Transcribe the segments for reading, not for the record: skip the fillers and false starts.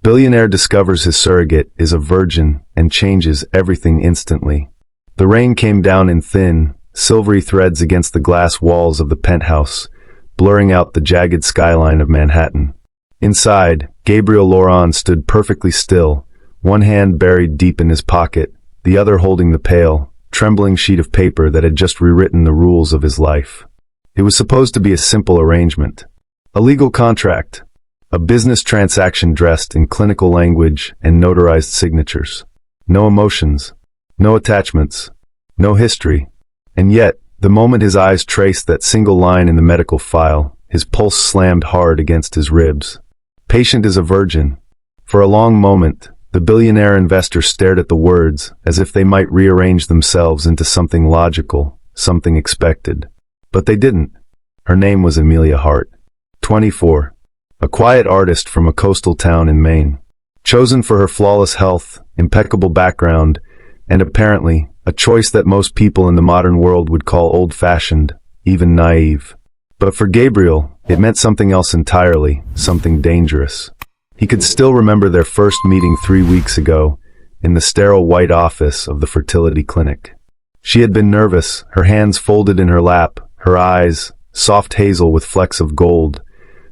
Billionaire discovers his surrogate is a virgin and changes everything instantly. The rain came down in thin, silvery threads against the glass walls of the penthouse, blurring out the jagged skyline of Manhattan. Inside, Gabriel Laurent stood perfectly still, one hand buried deep in his pocket, the other holding the pale, trembling sheet of paper that had just rewritten the rules of his life. It was supposed to be a simple arrangement. A legal contract. A business transaction dressed in clinical language and notarized signatures. No emotions. No attachments. No history. And yet, the moment his eyes traced that single line in the medical file, his pulse slammed hard against his ribs. Patient is a virgin. For a long moment, the billionaire investor stared at the words as if they might rearrange themselves into something logical, something expected. But they didn't. Her name was Amelia Hart. 24. A quiet artist from a coastal town in Maine. Chosen for her flawless health, impeccable background, and apparently, a choice that most people in the modern world would call old-fashioned, even naive. But for Gabriel, it meant something else entirely, something dangerous. He could still remember their first meeting 3 weeks ago, in the sterile white office of the fertility clinic. She had been nervous, her hands folded in her lap, her eyes, soft hazel with flecks of gold,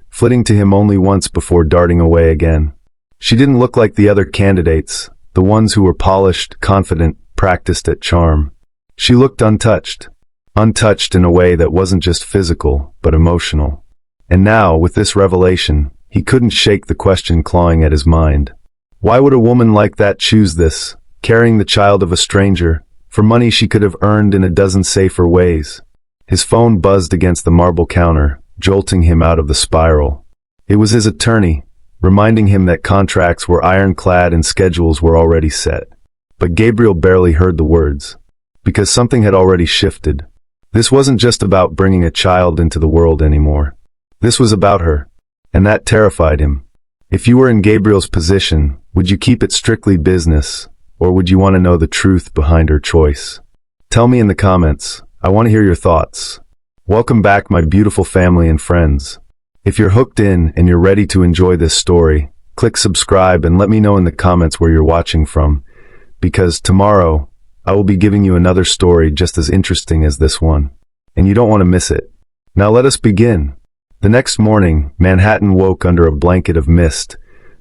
flitting to him only once before darting away again. She didn't look like the other candidates, the ones who were polished, confident, practiced at charm. She looked untouched. Untouched in a way that wasn't just physical, but emotional. And now, with this revelation, he couldn't shake the question clawing at his mind. Why would a woman like that choose this, carrying the child of a stranger, for money she could have earned in a dozen safer ways? His phone buzzed against the marble counter, jolting him out of the spiral. It was his attorney, reminding him that contracts were ironclad and schedules were already set. But Gabriel barely heard the words, because something had already shifted. This wasn't just about bringing a child into the world anymore. This was about her, and that terrified him. If you were in Gabriel's position, would you keep it strictly business, or would you want to know the truth behind her choice? Tell me in the comments. I want to hear your thoughts. Welcome back, my beautiful family and friends. If you're hooked in and you're ready to enjoy this story, click subscribe and let me know in the comments where you're watching from, because tomorrow, I will be giving you another story just as interesting as this one, and you don't want to miss it. Now let us begin. The next morning, Manhattan woke under a blanket of mist,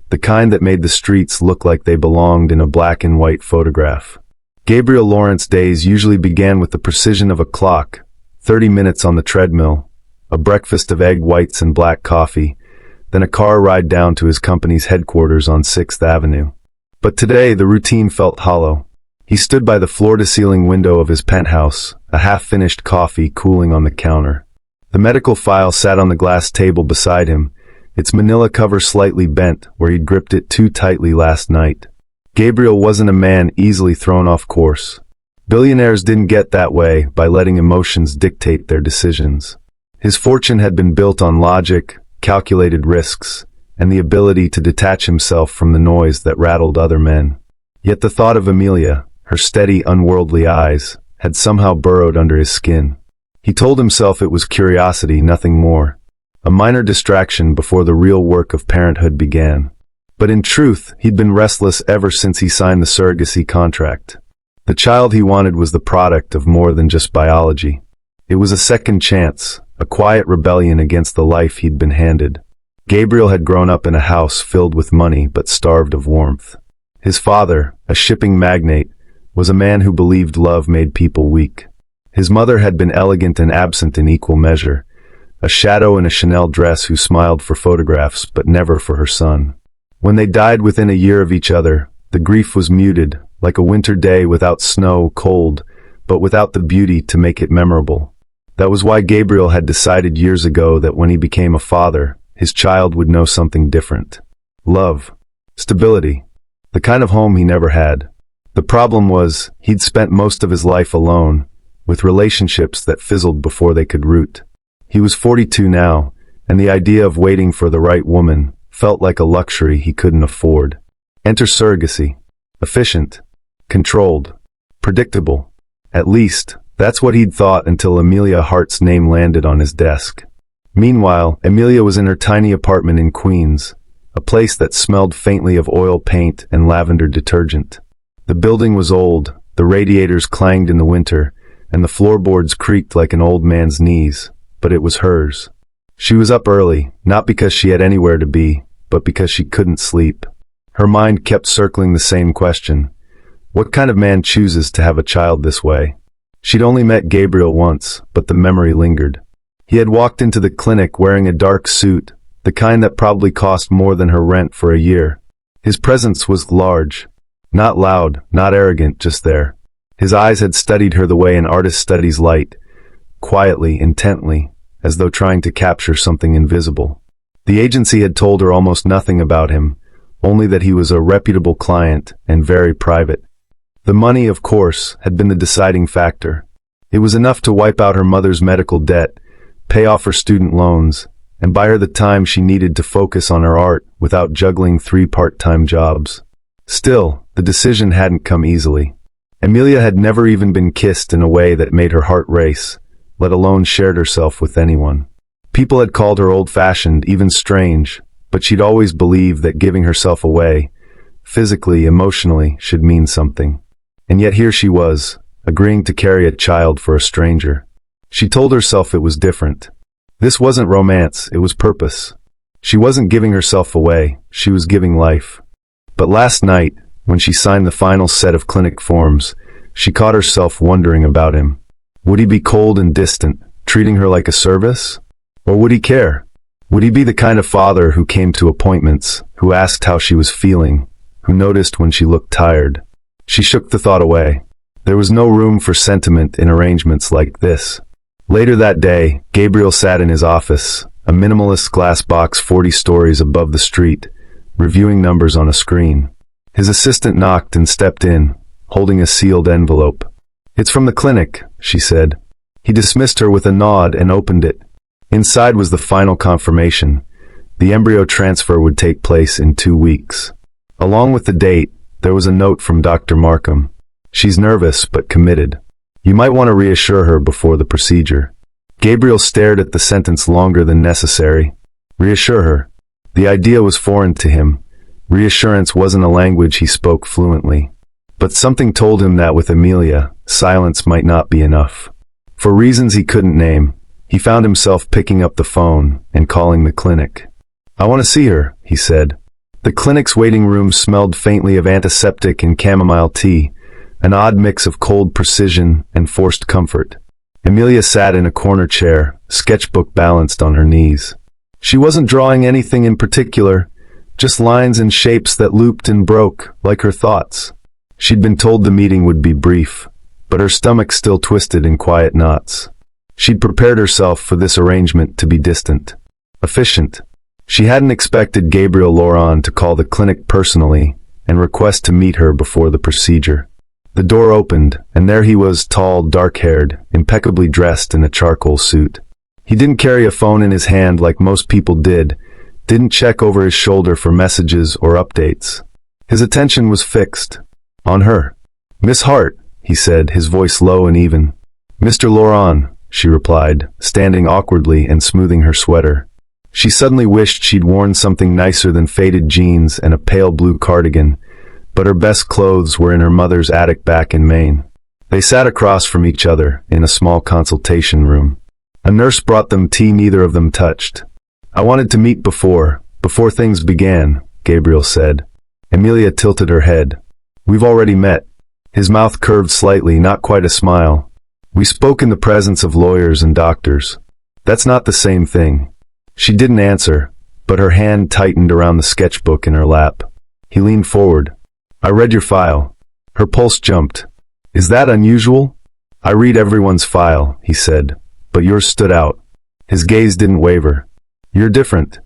the kind that made the streets look like they belonged in a black and white photograph. Gabriel Laurent's days usually began with the precision of a clock, 30 minutes on the treadmill, a breakfast of egg whites and black coffee, then a car ride down to his company's headquarters on 6th Avenue. But today, the routine felt hollow. He stood by the floor-to-ceiling window of his penthouse, a half-finished coffee cooling on the counter. The medical file sat on the glass table beside him, its manila cover slightly bent where he'd gripped it too tightly last night. Gabriel wasn't a man easily thrown off course. Billionaires didn't get that way by letting emotions dictate their decisions. His fortune had been built on logic, calculated risks, and the ability to detach himself from the noise that rattled other men. Yet the thought of Amelia, her steady, unworldly eyes, had somehow burrowed under his skin. He told himself it was curiosity, nothing more. A minor distraction before the real work of parenthood began. But in truth, he'd been restless ever since he signed the surrogacy contract. The child he wanted was the product of more than just biology. It was a second chance, a quiet rebellion against the life he'd been handed. Gabriel had grown up in a house filled with money but starved of warmth. His father, a shipping magnate, was a man who believed love made people weak. His mother had been elegant and absent in equal measure, a shadow in a Chanel dress who smiled for photographs but never for her son. When they died within a year of each other, the grief was muted, like a winter day without snow, cold, but without the beauty to make it memorable. That was why Gabriel had decided years ago that when he became a father, his child would know something different. Love. Stability. The kind of home he never had. The problem was, he'd spent most of his life alone, with relationships that fizzled before they could root. He was 42 now, and the idea of waiting for the right woman felt like a luxury he couldn't afford. Enter surrogacy. Efficient. Controlled. Predictable. At least, that's what he'd thought until Amelia Hart's name landed on his desk. Meanwhile, Amelia was in her tiny apartment in Queens, a place that smelled faintly of oil paint and lavender detergent. The building was old, the radiators clanged in the winter, and the floorboards creaked like an old man's knees, but it was hers. She was up early, not because she had anywhere to be, but because she couldn't sleep. Her mind kept circling the same question. What kind of man chooses to have a child this way? She'd only met Gabriel once, but the memory lingered. He had walked into the clinic wearing a dark suit, the kind that probably cost more than her rent for a year. His presence was large. Not loud, not arrogant, just there. His eyes had studied her the way an artist studies light, quietly, intently, as though trying to capture something invisible. The agency had told her almost nothing about him, only that he was a reputable client and very private. The money, of course, had been the deciding factor. It was enough to wipe out her mother's medical debt, pay off her student loans, and buy her the time she needed to focus on her art without juggling 3 part-time jobs. Still, the decision hadn't come easily. Emilia had never even been kissed in a way that made her heart race, let alone shared herself with anyone. People had called her old-fashioned, even strange, but she'd always believed that giving herself away, physically, emotionally, should mean something. And yet here she was, agreeing to carry a child for a stranger. She told herself it was different. This wasn't romance, it was purpose. She wasn't giving herself away, she was giving life. But last night, when she signed the final set of clinic forms, she caught herself wondering about him. Would he be cold and distant, treating her like a service? Or would he care? Would he be the kind of father who came to appointments, who asked how she was feeling, who noticed when she looked tired? She shook the thought away. There was no room for sentiment in arrangements like this. Later that day, Gabriel sat in his office, a minimalist glass box 40 stories above the street, reviewing numbers on a screen. His assistant knocked and stepped in, holding a sealed envelope. "It's from the clinic," she said. He dismissed her with a nod and opened it. Inside was the final confirmation. The embryo transfer would take place in 2 weeks. Along with the date, there was a note from Dr. Markham. "She's nervous, but committed. You might want to reassure her before the procedure." Gabriel stared at the sentence longer than necessary. Reassure her. The idea was foreign to him. Reassurance wasn't a language he spoke fluently. But something told him that with Emilia, silence might not be enough. For reasons he couldn't name, he found himself picking up the phone and calling the clinic. "I want to see her," he said. The clinic's waiting room smelled faintly of antiseptic and chamomile tea, an odd mix of cold precision and forced comfort. Emilia sat in a corner chair, sketchbook balanced on her knees. She wasn't drawing anything in particular, just lines and shapes that looped and broke, like her thoughts. She'd been told the meeting would be brief, but her stomach still twisted in quiet knots. She'd prepared herself for this arrangement to be distant, efficient. She hadn't expected Gabriel Laurent to call the clinic personally and request to meet her before the procedure. The door opened, and there he was, tall, dark-haired, impeccably dressed in a charcoal suit. He didn't carry a phone in his hand like most people didn't check over his shoulder for messages or updates. His attention was fixed. On her. "Miss Hart," he said, his voice low and even. "Mr. Laurent," she replied, standing awkwardly and smoothing her sweater. She suddenly wished she'd worn something nicer than faded jeans and a pale blue cardigan, but her best clothes were in her mother's attic back in Maine. They sat across from each other in a small consultation room. A nurse brought them tea neither of them touched. "I wanted to meet before things began," Gabriel said. Emilia tilted her head. "We've already met." His mouth curved slightly, not quite a smile. "We spoke in the presence of lawyers and doctors. That's not the same thing." She didn't answer, but her hand tightened around the sketchbook in her lap. He leaned forward. "I read your file." Her pulse jumped. "Is that unusual?" "I read everyone's file," he said, "but yours stood out." His gaze didn't waver. "You're different."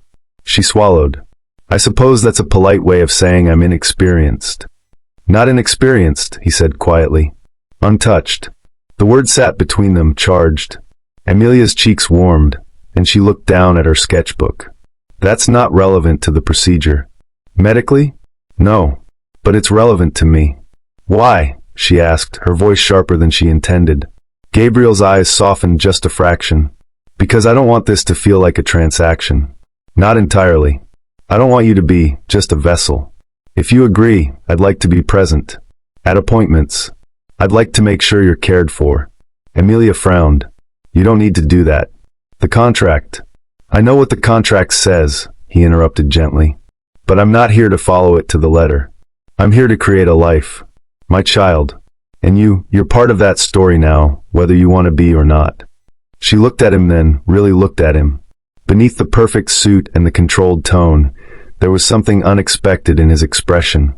She swallowed. "I suppose that's a polite way of saying I'm inexperienced." "Not inexperienced," he said quietly. "Untouched." The word sat between them, charged. Emilia's cheeks warmed, and she looked down at her sketchbook. "That's not relevant to the procedure." "Medically?" "No. But it's relevant to me." "Why?" she asked, her voice sharper than she intended. Gabriel's eyes softened just a fraction. "Because I don't want this to feel like a transaction." "Not entirely." I don't want you to be just a vessel. If you agree, I'd like to be present. At appointments. I'd like to make sure you're cared for. Emilia frowned. You don't need to do that. The contract. I know what the contract says, he interrupted gently. But I'm not here to follow it to the letter. I'm here to create a life. My child. And you're part of that story now, whether you want to be or not. She looked at him then, really looked at him. Beneath the perfect suit and the controlled tone, there was something unexpected in his expression.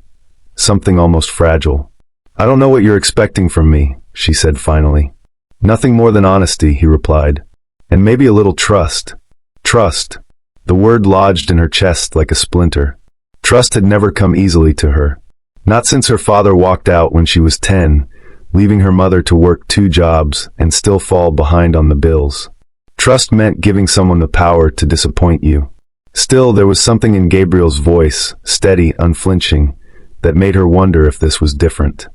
Something almost fragile. I don't know what you're expecting from me, she said finally. Nothing more than honesty, he replied. And maybe a little trust. Trust. The word lodged in her chest like a splinter. Trust had never come easily to her. Not since her father walked out when she was 10, leaving her mother to work 2 jobs and still fall behind on the bills. Trust meant giving someone the power to disappoint you. Still, there was something in Gabriel's voice, steady, unflinching, that made her wonder if this was different.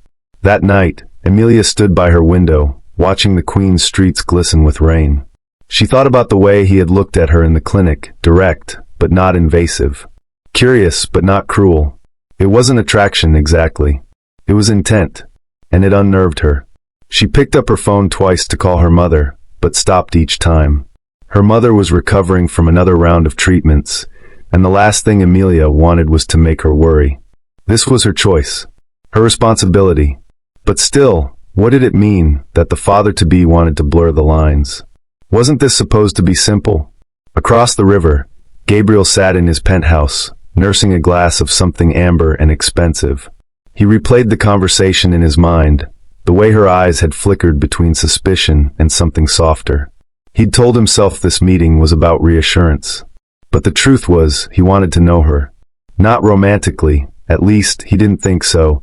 That night, Emilia stood by her window, watching the Queen's streets glisten with rain. She thought about the way he had looked at her in the clinic, direct, but not invasive. Curious, but not cruel. It wasn't attraction exactly. It was intent, and it unnerved her. She picked up her phone twice to call her mother, but stopped each time. Her mother was recovering from another round of treatments, and the last thing Emilia wanted was to make her worry. This was her choice, her responsibility. But still, what did it mean that the father-to-be wanted to blur the lines? Wasn't this supposed to be simple? Across the river, Gabriel sat in his penthouse, nursing a glass of something amber and expensive. He replayed the conversation in his mind, the way her eyes had flickered between suspicion and something softer. He'd told himself this meeting was about reassurance. But the truth was, he wanted to know her. Not romantically, at least he didn't think so,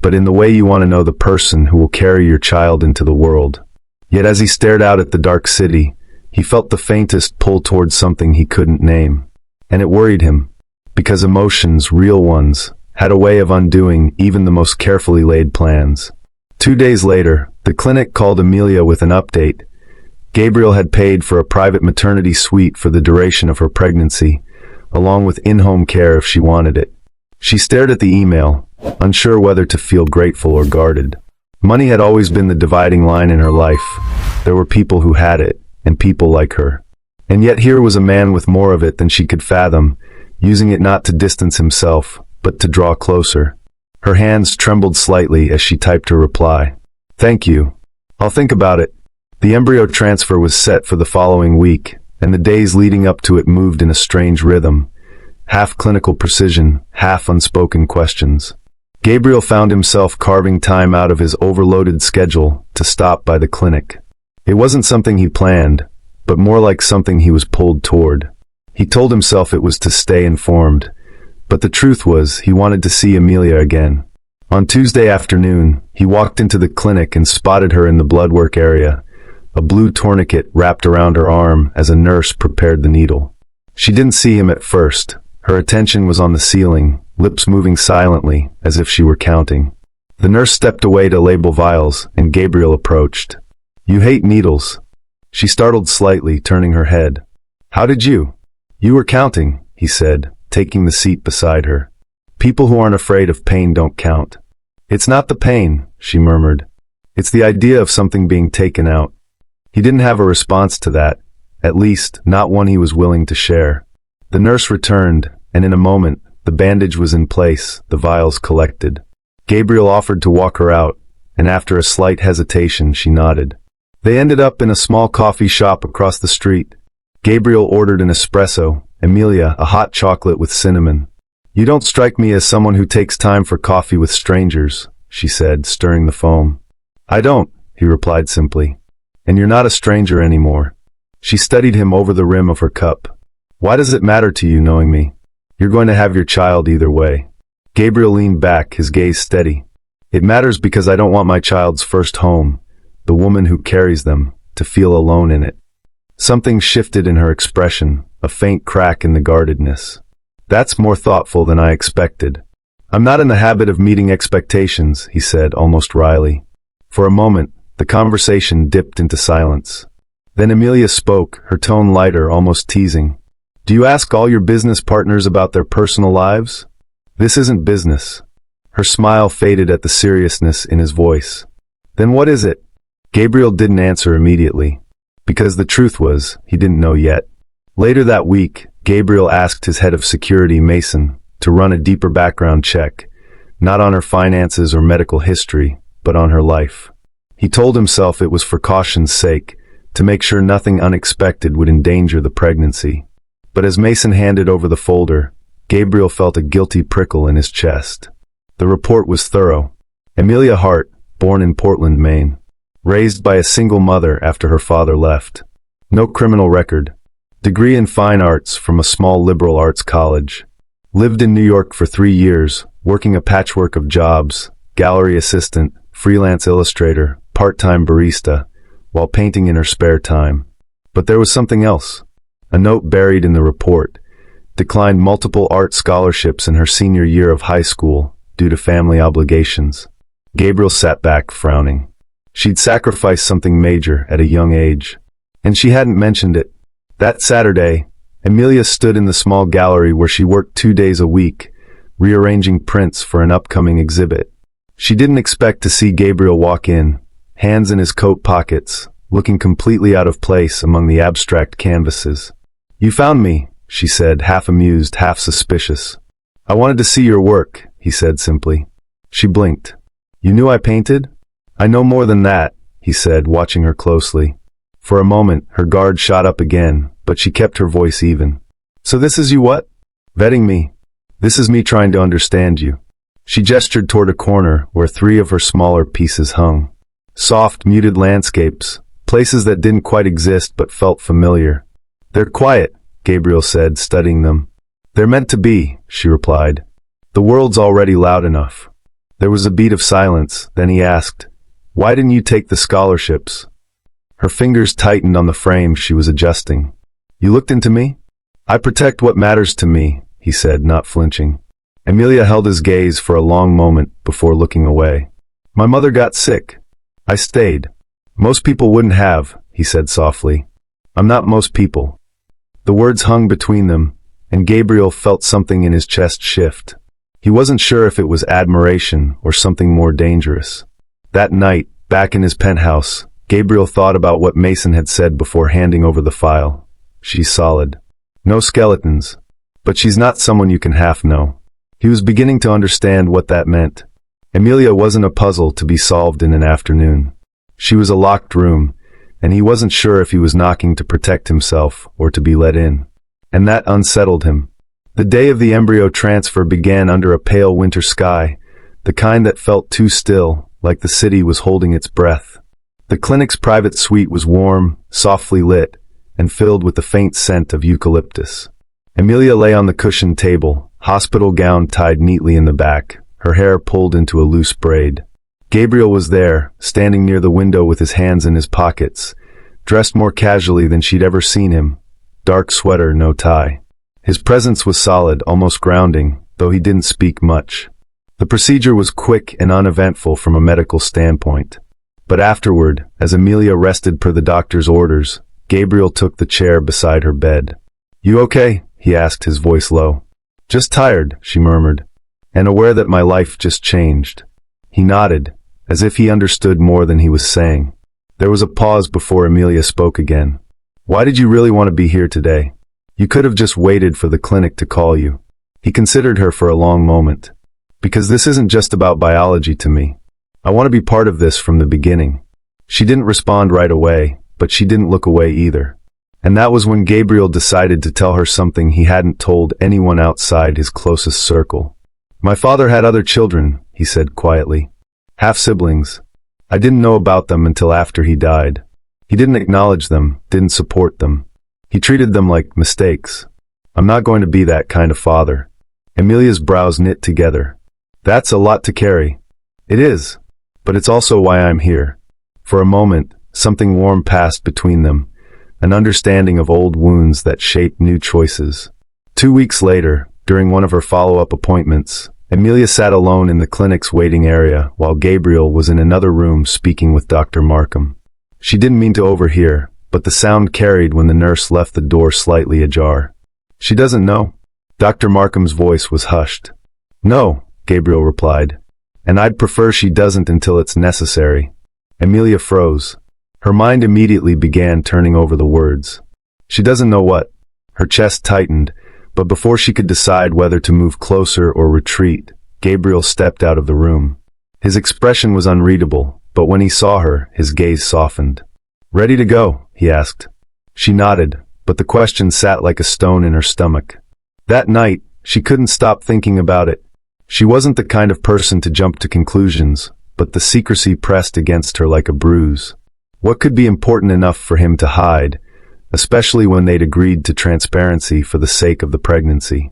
but in the way you want to know the person who will carry your child into the world. Yet as he stared out at the dark city, he felt the faintest pull towards something he couldn't name. And it worried him, because emotions, real ones, had a way of undoing even the most carefully laid plans. 2 days later, the clinic called Emilia with an update. Gabriel had paid for a private maternity suite for the duration of her pregnancy, along with in-home care if she wanted it. She stared at the email, unsure whether to feel grateful or guarded. Money had always been the dividing line in her life. There were people who had it, and people like her. And yet here was a man with more of it than she could fathom, using it not to distance himself, but to draw closer. Her hands trembled slightly as she typed her reply. Thank you. I'll think about it. The embryo transfer was set for the following week, and the days leading up to it moved in a strange rhythm. Half clinical precision, half unspoken questions. Gabriel found himself carving time out of his overloaded schedule to stop by the clinic. It wasn't something he planned, but more like something he was pulled toward. He told himself it was to stay informed, but the truth was he wanted to see Emilia again. On Tuesday afternoon, he walked into the clinic and spotted her in the blood work area, a blue tourniquet wrapped around her arm as a nurse prepared the needle. She didn't see him at first. Her attention was on the ceiling, lips moving silently, as if she were counting. The nurse stepped away to label vials, and Gabriel approached. You hate needles. She startled slightly, turning her head. How did you? You were counting, he said, taking the seat beside her. People who aren't afraid of pain don't count. It's not the pain, she murmured. It's the idea of something being taken out. He didn't have a response to that, at least not one he was willing to share. The nurse returned, and in a moment, the bandage was in place, the vials collected. Gabriel offered to walk her out, and after a slight hesitation, she nodded. They ended up in a small coffee shop across the street. Gabriel ordered an espresso, Emilia a hot chocolate with cinnamon. You don't strike me as someone who takes time for coffee with strangers, she said, stirring the foam. I don't, he replied simply. And you're not a stranger anymore. She studied him over the rim of her cup. Why does it matter to you knowing me? You're going to have your child either way. Gabriel leaned back, his gaze steady. It matters because I don't want my child's first home, the woman who carries them, to feel alone in it. Something shifted in her expression, a faint crack in the guardedness. That's more thoughtful than I expected. I'm not in the habit of meeting expectations, he said, almost wryly. For a moment, the conversation dipped into silence. Then Emilia spoke, her tone lighter, almost teasing. Do you ask all your business partners about their personal lives? This isn't business. Her smile faded at the seriousness in his voice. Then what is it? Gabriel didn't answer immediately, because the truth was, he didn't know yet. Later that week, Gabriel asked his head of security, Mason, to run a deeper background check, not on her finances or medical history, but on her life. He told himself it was for caution's sake, to make sure nothing unexpected would endanger the pregnancy. But as Mason handed over the folder, Gabriel felt a guilty prickle in his chest. The report was thorough. Amelia Hart, born in Portland, Maine. Raised by a single mother after her father left. No criminal record. Degree in fine arts from a small liberal arts college. Lived in New York for 3 years, working a patchwork of jobs, gallery assistant, freelance illustrator, part-time barista, while painting in her spare time. But there was something else. A note buried in the report. Declined multiple art scholarships in her senior year of high school due to family obligations. Gabriel sat back, frowning. She'd sacrificed something major at a young age, and she hadn't mentioned it. That Saturday, Amelia stood in the small gallery where she worked 2 days a week, rearranging prints for an upcoming exhibit. She didn't expect to see Gabriel walk in, hands in his coat pockets, looking completely out of place among the abstract canvases. "You found me," she said, half amused, half suspicious. "I wanted to see your work," he said simply. She blinked. "You knew I painted?" "I know more than that," he said, watching her closely. For a moment, her guard shot up again, but she kept her voice even. "So this is you what? Vetting me? This is me trying to understand you." She gestured toward a corner where 3 of her smaller pieces hung. Soft, muted landscapes, places that didn't quite exist but felt familiar. "They're quiet," Gabriel said, studying them. "They're meant to be," she replied. "The world's already loud enough." There was a beat of silence, then he asked, "Why didn't you take the scholarships?" Her fingers tightened on the frame she was adjusting. "You looked into me?" "I protect what matters to me," he said, not flinching. Amelia held his gaze for a long moment before looking away. "My mother got sick. I stayed. Most people wouldn't have," he said softly. "I'm not most people." The words hung between them, and Gabriel felt something in his chest shift. He wasn't sure if it was admiration or something more dangerous. That night, back in his penthouse, Gabriel thought about what Mason had said before handing over the file. "She's solid. No skeletons. But she's not someone you can half know." He was beginning to understand what that meant. Amelia wasn't a puzzle to be solved in an afternoon. She was a locked room, and he wasn't sure if he was knocking to protect himself or to be let in. And that unsettled him. The day of the embryo transfer began under a pale winter sky, the kind that felt too still, like the city was holding its breath. The clinic's private suite was warm, softly lit, and filled with the faint scent of eucalyptus. Amelia lay on the cushioned table, hospital gown tied neatly in the back, her hair pulled into a loose braid. Gabriel was there, standing near the window with his hands in his pockets, dressed more casually than she'd ever seen him. Dark sweater, no tie. His presence was solid, almost grounding, though he didn't speak much. The procedure was quick and uneventful from a medical standpoint. But afterward, as Amelia rested per the doctor's orders, Gabriel took the chair beside her bed. "You okay?" he asked, his voice low. "Just tired," she murmured, "and aware that my life just changed." He nodded, as if he understood more than he was saying. There was a pause before Amelia spoke again. "Why did you really want to be here today? You could have just waited for the clinic to call you." He considered her for a long moment. "Because this isn't just about biology to me. I want to be part of this from the beginning." She didn't respond right away, but she didn't look away either. And that was when Gabriel decided to tell her something he hadn't told anyone outside his closest circle. "My father had other children," he said quietly. "Half-siblings. I didn't know about them until after he died. He didn't acknowledge them, didn't support them. He treated them like mistakes. I'm not going to be that kind of father." Amelia's brows knit together. "That's a lot to carry." "It is. But it's also why I'm here." For a moment, something warm passed between them, an understanding of old wounds that shaped new choices. 2 weeks later, during one of her follow-up appointments, Amelia sat alone in the clinic's waiting area while Gabriel was in another room speaking with Dr. Markham. She didn't mean to overhear, but the sound carried when the nurse left the door slightly ajar. She doesn't know. Dr. Markham's voice was hushed. No, Gabriel replied. And I'd prefer she doesn't until it's necessary. Amelia froze. Her mind immediately began turning over the words. She doesn't know what? Her chest tightened, but before she could decide whether to move closer or retreat, Gabriel stepped out of the room. His expression was unreadable, but when he saw her, his gaze softened. Ready to go? He asked. She nodded, but the question sat like a stone in her stomach. That night, she couldn't stop thinking about it. She wasn't the kind of person to jump to conclusions, but the secrecy pressed against her like a bruise. What could be important enough for him to hide, especially when they'd agreed to transparency for the sake of the pregnancy?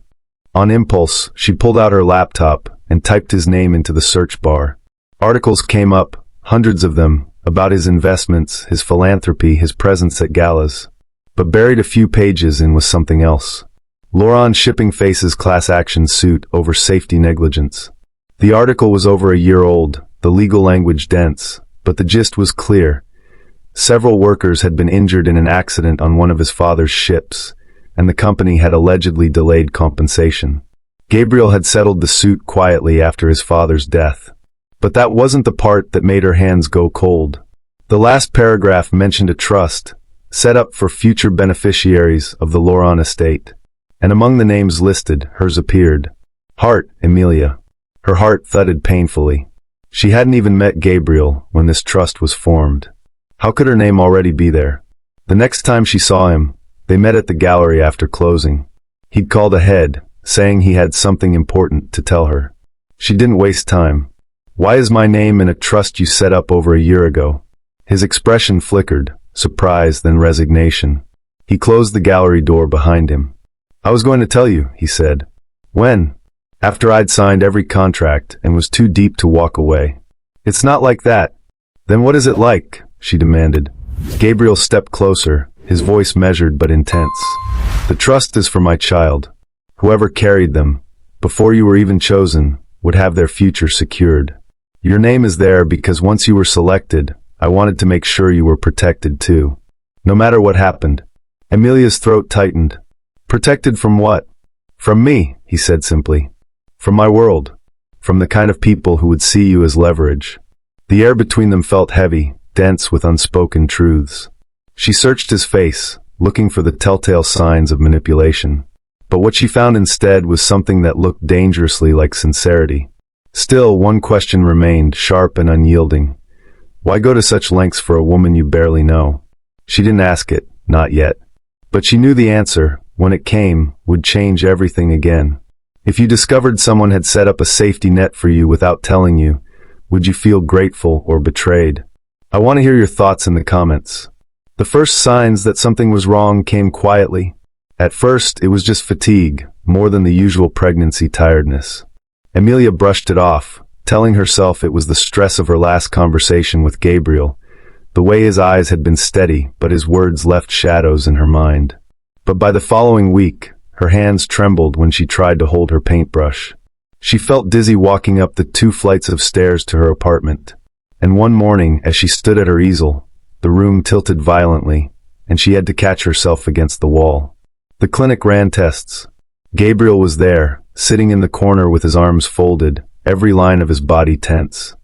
On impulse, she pulled out her laptop and typed his name into the search bar. Articles came up, hundreds of them, about his investments, his philanthropy, his presence at galas. But buried a few pages in was something else. Laurent shipping faces class action suit over safety negligence. The article was over a year old, the legal language dense, but the gist was clear. Several workers had been injured in an accident on one of his father's ships, and the company had allegedly delayed compensation. Gabriel had settled the suit quietly after his father's death. But that wasn't the part that made her hands go cold. The last paragraph mentioned a trust, set up for future beneficiaries of the Laurent estate. And among the names listed, hers appeared. Hart, Amelia. Her heart thudded painfully. She hadn't even met Gabriel when this trust was formed. How could her name already be there? The next time she saw him, they met at the gallery after closing. He'd called ahead, saying he had something important to tell her. She didn't waste time. Why is my name in a trust you set up over a year ago? His expression flickered, surprise then resignation. He closed the gallery door behind him. I was going to tell you, he said. When? After I'd signed every contract and was too deep to walk away. It's not like that. Then what is it like? She demanded. Gabriel stepped closer, his voice measured but intense. The trust is for my child. Whoever carried them, before you were even chosen, would have their future secured. Your name is there because once you were selected, I wanted to make sure you were protected too. No matter what happened. Amelia's throat tightened. Protected from what? From me, he said simply. From my world. From the kind of people who would see you as leverage. The air between them felt heavy, dense with unspoken truths. She searched his face, looking for the telltale signs of manipulation. But what she found instead was something that looked dangerously like sincerity. Still, one question remained, sharp and unyielding. Why go to such lengths for a woman you barely know? She didn't ask it, not yet. But she knew the answer, when it came, would change everything again. If you discovered someone had set up a safety net for you without telling you, would you feel grateful or betrayed? I want to hear your thoughts in the comments. The first signs that something was wrong came quietly. At first, it was just fatigue, more than the usual pregnancy tiredness. Amelia brushed it off, telling herself it was the stress of her last conversation with Gabriel. The way his eyes had been steady, but his words left shadows in her mind. But by the following week, her hands trembled when she tried to hold her paintbrush. She felt dizzy walking up the 2 flights of stairs to her apartment. And one morning, as she stood at her easel, the room tilted violently, and she had to catch herself against the wall. The clinic ran tests. Gabriel was there, sitting in the corner with his arms folded, every line of his body tense.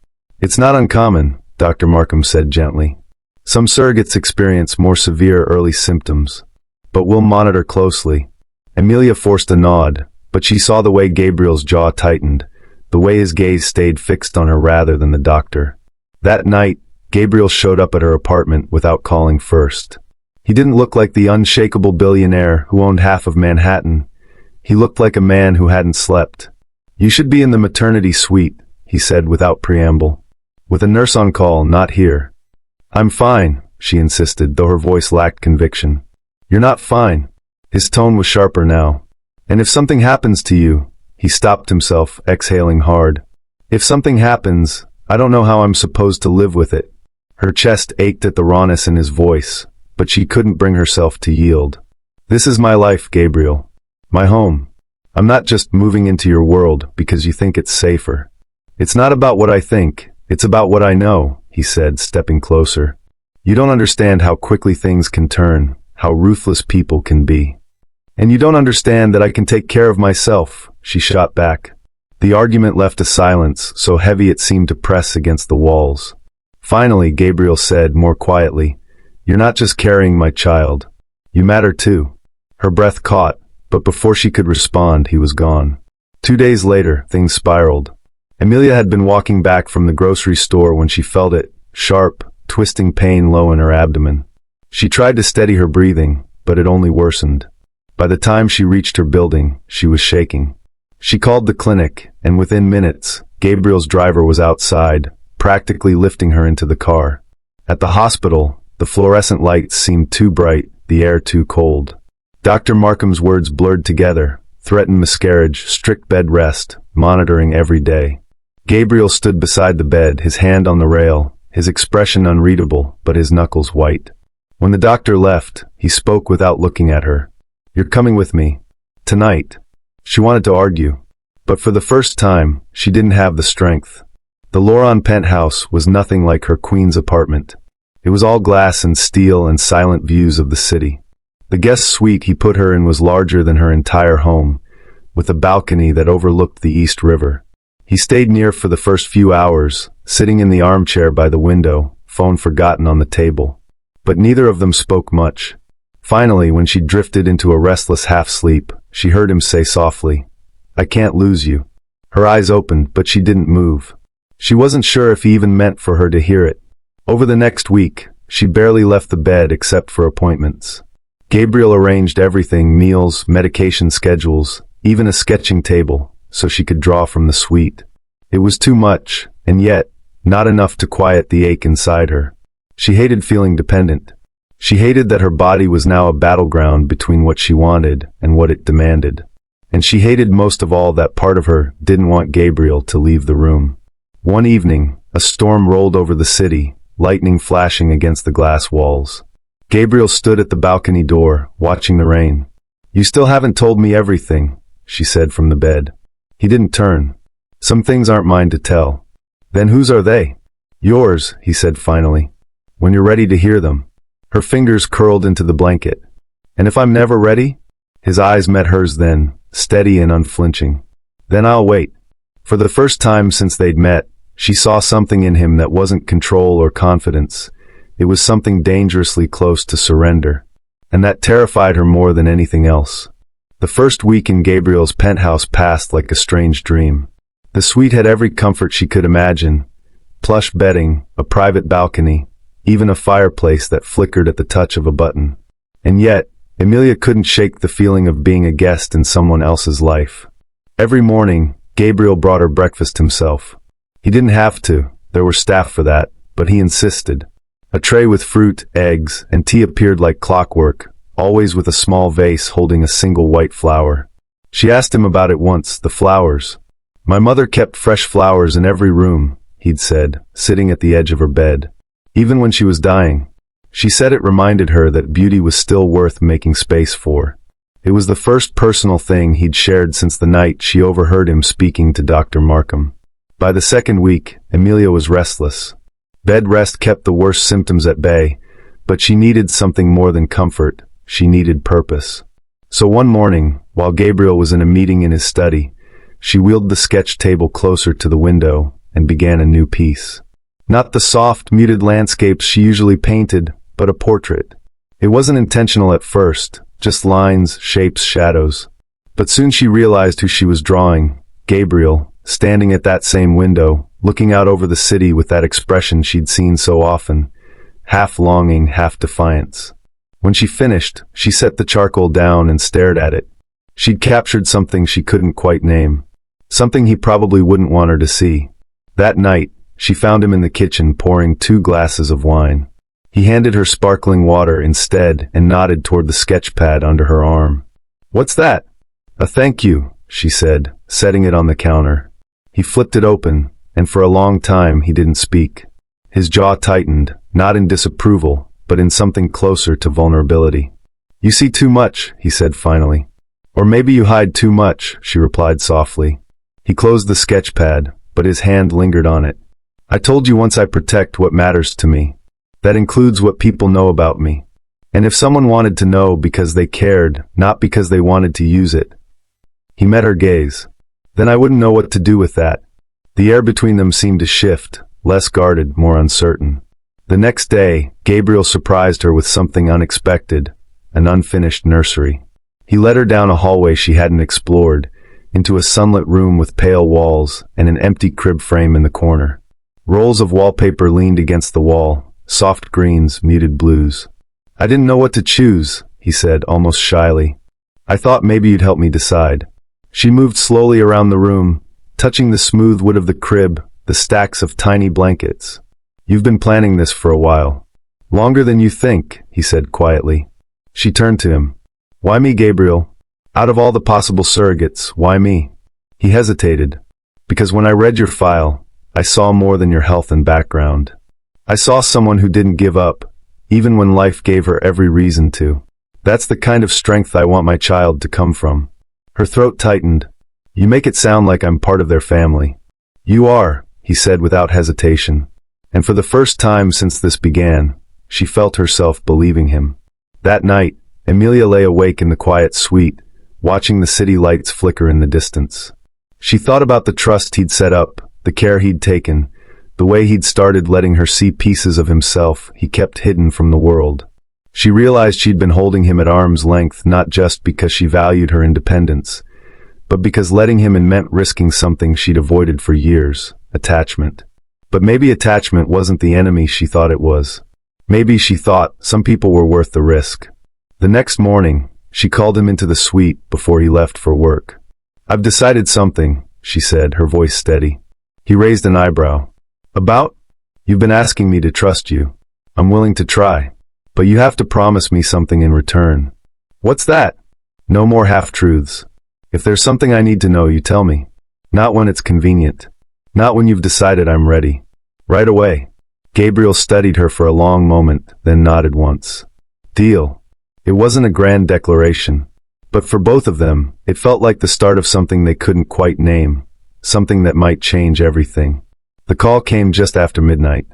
It's not uncommon, Dr. Markham said gently. Some surrogates experience more severe early symptoms. But we'll monitor closely. Amelia forced a nod, but she saw the way Gabriel's jaw tightened, the way his gaze stayed fixed on her rather than the doctor. That night, Gabriel showed up at her apartment without calling first. He didn't look like the unshakable billionaire who owned half of Manhattan. He looked like a man who hadn't slept. You should be in the maternity suite, he said without preamble. With a nurse on call, not here. I'm fine, she insisted, though her voice lacked conviction. You're not fine. His tone was sharper now. And if something happens to you, he stopped himself, exhaling hard. If something happens, I don't know how I'm supposed to live with it. Her chest ached at the rawness in his voice, but she couldn't bring herself to yield. This is my life, Gabriel. My home. I'm not just moving into your world because you think it's safer. It's not about what I think, it's about what I know, he said, stepping closer. You don't understand how quickly things can turn, how ruthless people can be. And you don't understand that I can take care of myself, she shot back. The argument left a silence so heavy it seemed to press against the walls. Finally, Gabriel said more quietly, "You're not just carrying my child. You matter too." Her breath caught, but before she could respond, he was gone. 2 days later, things spiraled. Emilia had been walking back from the grocery store when she felt it, sharp, twisting pain low in her abdomen. She tried to steady her breathing, but it only worsened. By the time she reached her building, she was shaking. She called the clinic, and within minutes, Gabriel's driver was outside, practically lifting her into the car. At the hospital, the fluorescent lights seemed too bright, the air too cold. Dr. Markham's words blurred together, threatened miscarriage, strict bed rest, monitoring every day. Gabriel stood beside the bed, his hand on the rail, his expression unreadable, but his knuckles white. When the doctor left, he spoke without looking at her. "You're coming with me. Tonight." She wanted to argue, but for the first time, she didn't have the strength. The Laurent penthouse was nothing like her queen's apartment. It was all glass and steel and silent views of the city. The guest suite he put her in was larger than her entire home, with a balcony that overlooked the East River. He stayed near for the first few hours, sitting in the armchair by the window, phone forgotten on the table. But neither of them spoke much. Finally, when she drifted into a restless half-sleep, she heard him say softly, "I can't lose you." Her eyes opened, but she didn't move. She wasn't sure if he even meant for her to hear it. Over the next week, she barely left the bed except for appointments. Gabriel arranged everything, meals, medication schedules, even a sketching table, so she could draw from the suite. It was too much, and yet, not enough to quiet the ache inside her. She hated feeling dependent. She hated that her body was now a battleground between what she wanted and what it demanded. And she hated most of all that part of her didn't want Gabriel to leave the room. One evening, a storm rolled over the city, lightning flashing against the glass walls. Gabriel stood at the balcony door, watching the rain. "You still haven't told me everything," she said from the bed. He didn't turn. "Some things aren't mine to tell." "Then whose are they?" "Yours," he said finally. "When you're ready to hear them." Her fingers curled into the blanket. "And if I'm never ready?" His eyes met hers then, steady and unflinching. "Then I'll wait." For the first time since they'd met, she saw something in him that wasn't control or confidence. It was something dangerously close to surrender. And that terrified her more than anything else. The first week in Gabriel's penthouse passed like a strange dream. The suite had every comfort she could imagine. Plush bedding, a private balcony, even a fireplace that flickered at the touch of a button. And yet, Emilia couldn't shake the feeling of being a guest in someone else's life. Every morning, Gabriel brought her breakfast himself. He didn't have to, there were staff for that, but he insisted. A tray with fruit, eggs, and tea appeared like clockwork, always with a small vase holding a single white flower. She asked him about it once, the flowers. "My mother kept fresh flowers in every room," he'd said, sitting at the edge of her bed. Even when she was dying. She said it reminded her that beauty was still worth making space for. It was the first personal thing he'd shared since the night she overheard him speaking to Dr. Markham. By the second week, Emilia was restless. Bed rest kept the worst symptoms at bay, but she needed something more than comfort. She needed purpose. So one morning, while Gabriel was in a meeting in his study, she wheeled the sketch table closer to the window and began a new piece. Not the soft, muted landscapes she usually painted, but a portrait. It wasn't intentional at first, just lines, shapes, shadows. But soon she realized who she was drawing, Gabriel, standing at that same window, looking out over the city with that expression she'd seen so often, half longing, half defiance. When she finished, she set the charcoal down and stared at it. She'd captured something she couldn't quite name. Something he probably wouldn't want her to see. That night, she found him in the kitchen pouring 2 glasses of wine. He handed her sparkling water instead and nodded toward the sketch pad under her arm. "What's that?" "A thank you," she said, setting it on the counter. He flipped it open, and for a long time he didn't speak. His jaw tightened, not in disapproval, but in something closer to vulnerability. "You see too much," he said finally. "Or maybe you hide too much," she replied softly. He closed the sketch pad, but his hand lingered on it. "I told you once I protect what matters to me. That includes what people know about me." And if someone wanted to know because they cared, not because they wanted to use it. He met her gaze. Then I wouldn't know what to do with that. The air between them seemed to shift, less guarded, more uncertain. The next day, Gabriel surprised her with something unexpected, an unfinished nursery. He led her down a hallway she hadn't explored, into a sunlit room with pale walls and an empty crib frame in the corner. Rolls of wallpaper leaned against the wall, soft greens, muted blues. I didn't know what to choose, he said, almost shyly. I thought maybe you'd help me decide. She moved slowly around the room, touching the smooth wood of the crib, the stacks of tiny blankets. You've been planning this for a while. Longer than you think, he said quietly. She turned to him. Why me, Gabriel? Out of all the possible surrogates, why me? He hesitated. Because when I read your file, I saw more than your health and background. I saw someone who didn't give up, even when life gave her every reason to. That's the kind of strength I want my child to come from. Her throat tightened. You make it sound like I'm part of their family. You are, he said without hesitation. And for the first time since this began, she felt herself believing him. That night, Emilia lay awake in the quiet suite, watching the city lights flicker in the distance. She thought about the trust he'd set up, the care he'd taken, the way he'd started letting her see pieces of himself he kept hidden from the world. She realized she'd been holding him at arm's length not just because she valued her independence, but because letting him in meant risking something she'd avoided for years, attachment. But maybe attachment wasn't the enemy she thought it was. Maybe she thought some people were worth the risk. The next morning, she called him into the suite before he left for work. I've decided something, she said, her voice steady. He raised an eyebrow. About? You've been asking me to trust you. I'm willing to try. But you have to promise me something in return. What's that? No more half-truths. If there's something I need to know, you tell me. Not when it's convenient. Not when you've decided I'm ready. Right away. Gabriel studied her for a long moment, then nodded once. Deal. It wasn't a grand declaration. But for both of them, it felt like the start of something they couldn't quite name. Something that might change everything. The call came just after midnight.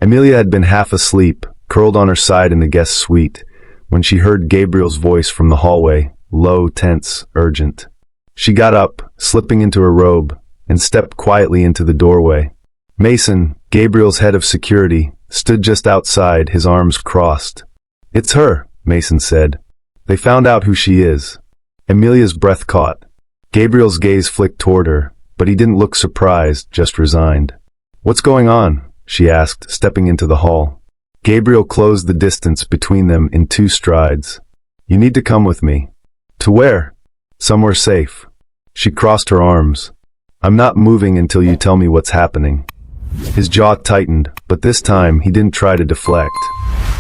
Emilia had been half asleep, curled on her side in the guest suite, when she heard Gabriel's voice from the hallway, low, tense, urgent. She got up, slipping into her robe, and stepped quietly into the doorway. Mason, Gabriel's head of security, stood just outside, his arms crossed. It's her, Mason said. They found out who she is. Emilia's breath caught. Gabriel's gaze flicked toward her, but he didn't look surprised, just resigned. What's going on? She asked, stepping into the hall. Gabriel closed the distance between them in 2 strides. You need to come with me. To where? Somewhere safe. She crossed her arms. I'm not moving until you tell me what's happening. His jaw tightened, but this time he didn't try to deflect.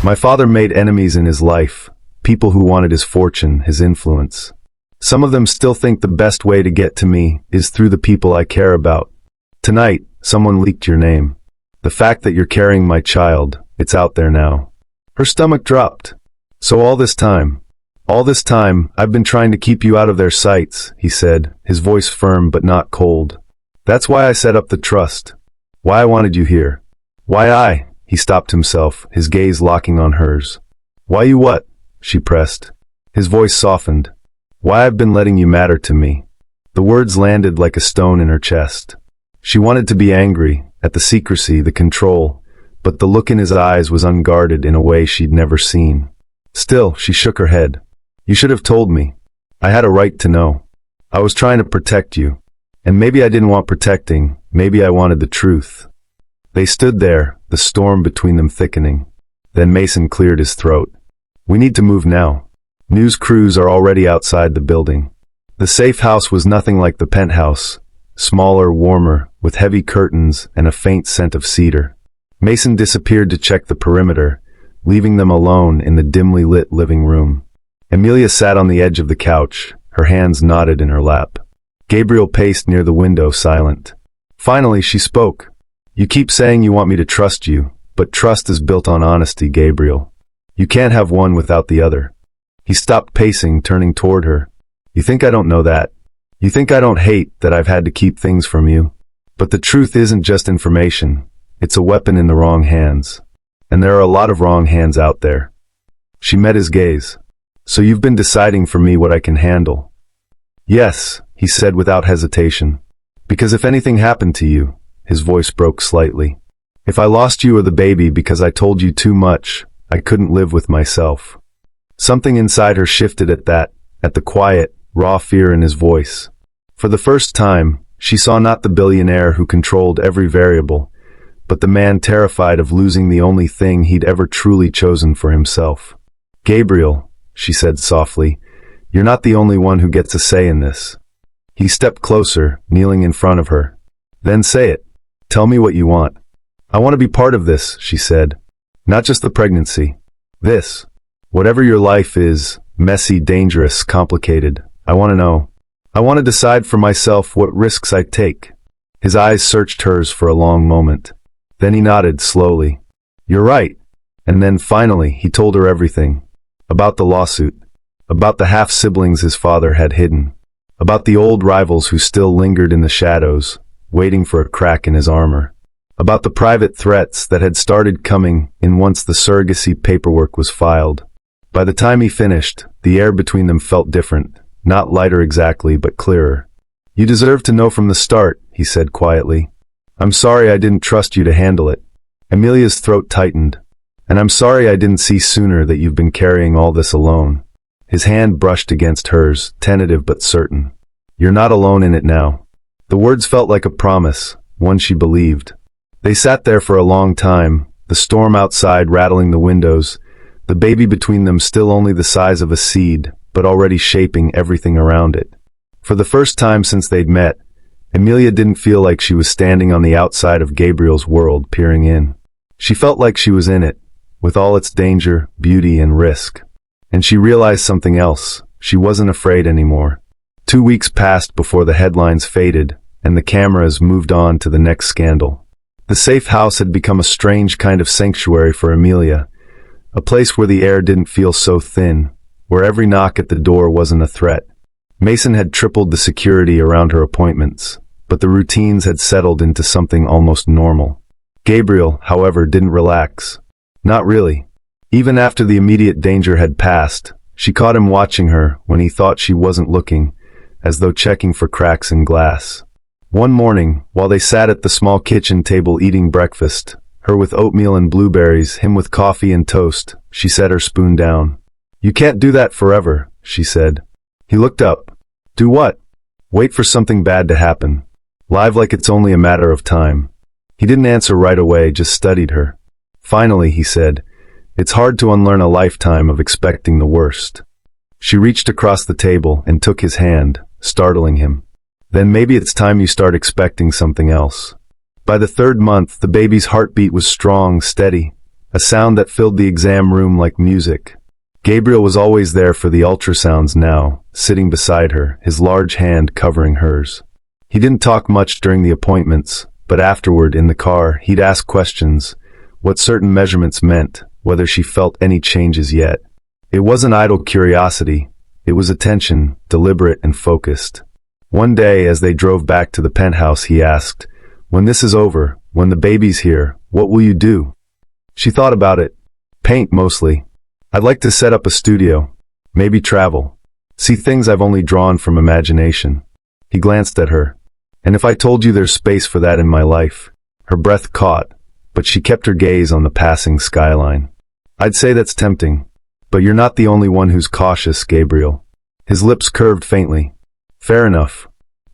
My father made enemies in his life, people who wanted his fortune, his influence. Some of them still think the best way to get to me is through the people I care about. Tonight, someone leaked your name. The fact that you're carrying my child, it's out there now. Her stomach dropped. So all this time, I've been trying to keep you out of their sights, he said, his voice firm but not cold. That's why I set up the trust. Why I wanted you here. He stopped himself, his gaze locking on hers. Why you what? She pressed. His voice softened. Why I've been letting you matter to me. The words landed like a stone in her chest. She wanted to be angry, at the secrecy, the control, but the look in his eyes was unguarded in a way she'd never seen. Still, she shook her head. You should have told me. I had a right to know. I was trying to protect you. And maybe I didn't want protecting, maybe I wanted the truth. They stood there, the storm between them thickening. Then Mason cleared his throat. We need to move now. News crews are already outside the building. The safe house was nothing like the penthouse, smaller, warmer, with heavy curtains and a faint scent of cedar. Mason disappeared to check the perimeter, leaving them alone in the dimly lit living room. Emilia sat on the edge of the couch, her hands knotted in her lap. Gabriel paced near the window, silent. Finally, she spoke. You keep saying you want me to trust you, but trust is built on honesty, Gabriel. You can't have one without the other. He stopped pacing, turning toward her. You think I don't know that? You think I don't hate that I've had to keep things from you? But the truth isn't just information. It's a weapon in the wrong hands. And there are a lot of wrong hands out there. She met his gaze. So you've been deciding for me what I can handle. Yes, he said without hesitation. Because if anything happened to you, his voice broke slightly. If I lost you or the baby because I told you too much, I couldn't live with myself. Something inside her shifted at the quiet, raw fear in his voice. For the first time, she saw not the billionaire who controlled every variable, but the man terrified of losing the only thing he'd ever truly chosen for himself. Gabriel, she said softly, you're not the only one who gets a say in this. He stepped closer, kneeling in front of her. Then say it. Tell me what you want. I want to be part of this, she said. Not just the pregnancy. This. Whatever your life is, messy, dangerous, complicated, I want to know. I want to decide for myself what risks I take. His eyes searched hers for a long moment. Then he nodded slowly. You're right. And then finally, he told her everything. About the lawsuit. About the half-siblings his father had hidden. About the old rivals who still lingered in the shadows, waiting for a crack in his armor. About the private threats that had started coming in once the surrogacy paperwork was filed. By the time he finished, the air between them felt different, not lighter exactly, but clearer. You deserve to know from the start, he said quietly. I'm sorry I didn't trust you to handle it. Amelia's throat tightened. And I'm sorry I didn't see sooner that you've been carrying all this alone. His hand brushed against hers, tentative but certain. You're not alone in it now. The words felt like a promise, one she believed. They sat there for a long time, the storm outside rattling the windows, the baby between them still only the size of a seed, but already shaping everything around it. For the first time since they'd met, Amelia didn't feel like she was standing on the outside of Gabriel's world, peering in. She felt like she was in it, with all its danger, beauty, and risk. And she realized something else. She wasn't afraid anymore. 2 weeks passed before the headlines faded, and the cameras moved on to the next scandal. The safe house had become a strange kind of sanctuary for Amelia, a place where the air didn't feel so thin, where every knock at the door wasn't a threat. Mason had tripled the security around her appointments, but the routines had settled into something almost normal. Gabriel, however, didn't relax. Not really. Even after the immediate danger had passed, she caught him watching her when he thought she wasn't looking, as though checking for cracks in glass. One morning, while they sat at the small kitchen table eating breakfast, her with oatmeal and blueberries, him with coffee and toast, she set her spoon down. You can't do that forever, she said. He looked up. Do what? Wait for something bad to happen. Live like it's only a matter of time. He didn't answer right away, just studied her. Finally, he said, it's hard to unlearn a lifetime of expecting the worst. She reached across the table and took his hand, startling him. Then maybe it's time you start expecting something else. By the 3rd month, the baby's heartbeat was strong, steady, a sound that filled the exam room like music. Gabriel was always there for the ultrasounds now, sitting beside her, his large hand covering hers. He didn't talk much during the appointments, but afterward, in the car, he'd ask questions, what certain measurements meant, whether she felt any changes yet. It wasn't idle curiosity, it was attention, deliberate and focused. One day, as they drove back to the penthouse, he asked, when this is over, when the baby's here, what will you do? She thought about it. Paint, mostly. I'd like to set up a studio. Maybe travel. See things I've only drawn from imagination. He glanced at her. And if I told you there's space for that in my life? Her breath caught, but she kept her gaze on the passing skyline. I'd say that's tempting. But you're not the only one who's cautious, Gabriel. His lips curved faintly. Fair enough.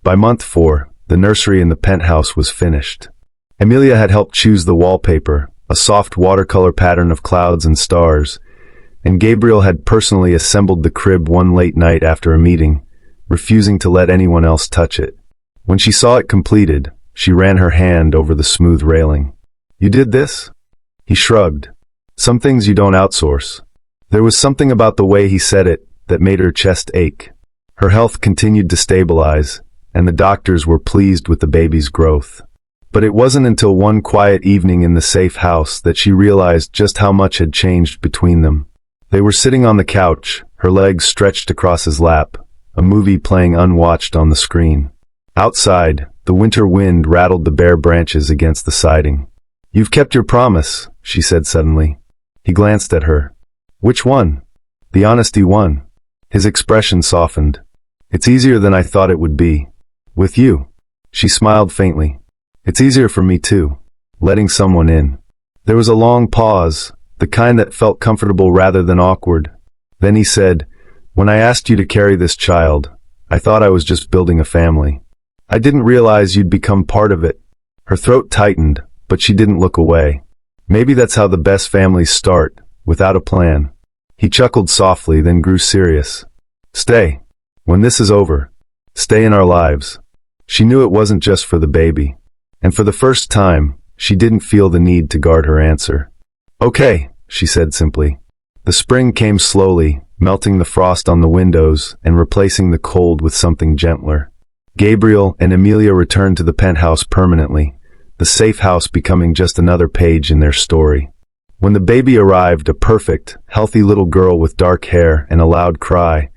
By month 4, the nursery in the penthouse was finished. Amelia had helped choose the wallpaper, a soft watercolor pattern of clouds and stars, and Gabriel had personally assembled the crib one late night after a meeting, refusing to let anyone else touch it. When she saw it completed, she ran her hand over the smooth railing. You did this? He shrugged. Some things you don't outsource. There was something about the way he said it that made her chest ache. Her health continued to stabilize, and the doctors were pleased with the baby's growth. But it wasn't until one quiet evening in the safe house that she realized just how much had changed between them. They were sitting on the couch, her legs stretched across his lap, a movie playing unwatched on the screen. Outside, the winter wind rattled the bare branches against the siding. You've kept your promise, she said suddenly. He glanced at her. Which one? The honesty one. His expression softened. It's easier than I thought it would be. With you. She smiled faintly. It's easier for me too. Letting someone in. There was a long pause, the kind that felt comfortable rather than awkward. Then he said, when I asked you to carry this child, I thought I was just building a family. I didn't realize you'd become part of it. Her throat tightened, but she didn't look away. Maybe that's how the best families start, without a plan. He chuckled softly, then grew serious. Stay. When this is over. Stay in our lives. She knew it wasn't just for the baby. And for the first time, she didn't feel the need to guard her answer. Okay, she said simply. The spring came slowly, melting the frost on the windows and replacing the cold with something gentler. Gabriel and Emilia returned to the penthouse permanently, the safe house becoming just another page in their story. When the baby arrived, a perfect, healthy little girl with dark hair and a loud cry,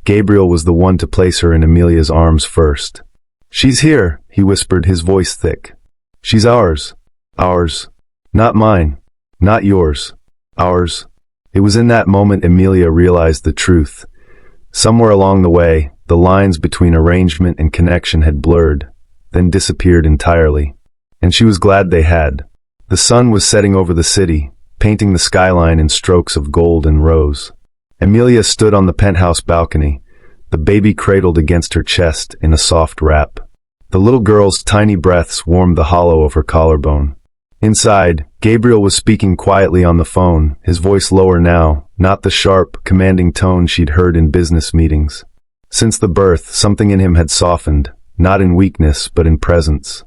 Gabriel was the one to place her in Emilia's arms first. She's here, he whispered, his voice thick. She's ours. Ours. Not mine. Not yours. Ours. It was in that moment Emilia realized the truth. Somewhere along the way, the lines between arrangement and connection had blurred, then disappeared entirely. And she was glad they had. The sun was setting over the city, painting the skyline in strokes of gold and rose. Emilia stood on the penthouse balcony, the baby cradled against her chest in a soft wrap. The little girl's tiny breaths warmed the hollow of her collarbone. Inside, Gabriel was speaking quietly on the phone, his voice lower now, not the sharp, commanding tone she'd heard in business meetings. Since the birth, something in him had softened, not in weakness, but in presence.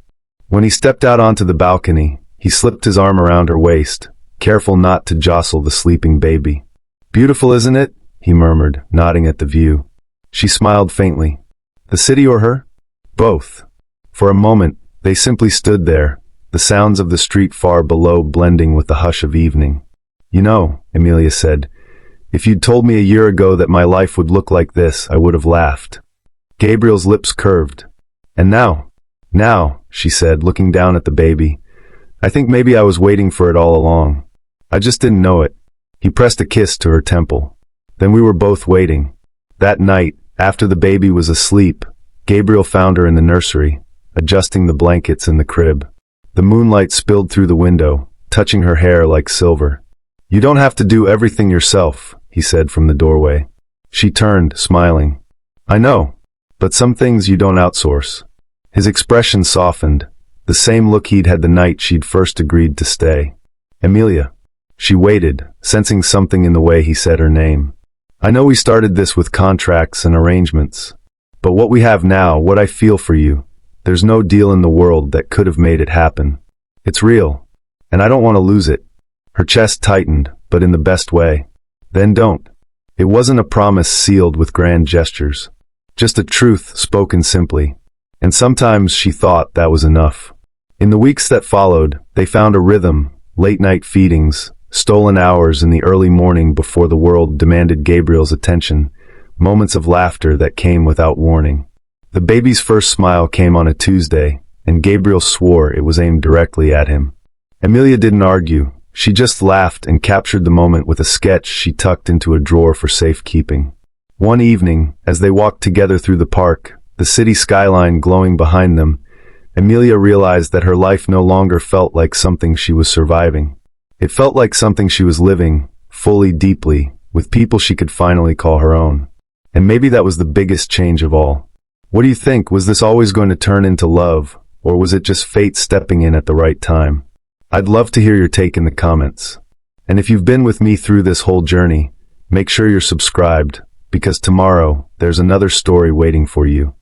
When he stepped out onto the balcony, he slipped his arm around her waist, careful not to jostle the sleeping baby. Beautiful, isn't it? He murmured, nodding at the view. She smiled faintly. The city or her? Both. For a moment, they simply stood there, the sounds of the street far below blending with the hush of evening. You know, Emilia said, if you'd told me a year ago that my life would look like this, I would have laughed. Gabriel's lips curved. And now, she said, looking down at the baby, I think maybe I was waiting for it all along. I just didn't know it. He pressed a kiss to her temple. Then we were both waiting. That night, after the baby was asleep, Gabriel found her in the nursery, adjusting the blankets in the crib. The moonlight spilled through the window, touching her hair like silver. You don't have to do everything yourself, he said from the doorway. She turned, smiling. I know, but some things you don't outsource. His expression softened, the same look he'd had the night she'd first agreed to stay. Emilia. She waited, sensing something in the way he said her name. I know we started this with contracts and arrangements, but what we have now, what I feel for you, there's no deal in the world that could have made it happen. It's real, and I don't want to lose it. Her chest tightened, but in the best way. Then don't. It wasn't a promise sealed with grand gestures. Just a truth spoken simply. And sometimes she thought that was enough. In the weeks that followed, they found a rhythm, late-night feedings, stolen hours in the early morning before the world demanded Gabriel's attention, moments of laughter that came without warning. The baby's first smile came on a Tuesday, and Gabriel swore it was aimed directly at him. Emilia didn't argue. She just laughed and captured the moment with a sketch she tucked into a drawer for safekeeping. One evening, as they walked together through the park, the city skyline glowing behind them, Emilia realized that her life no longer felt like something she was surviving. It felt like something she was living, fully, deeply, with people she could finally call her own. And maybe that was the biggest change of all. What do you think? Was this always going to turn into love, or was it just fate stepping in at the right time? I'd love to hear your take in the comments. And if you've been with me through this whole journey, make sure you're subscribed, because tomorrow, there's another story waiting for you.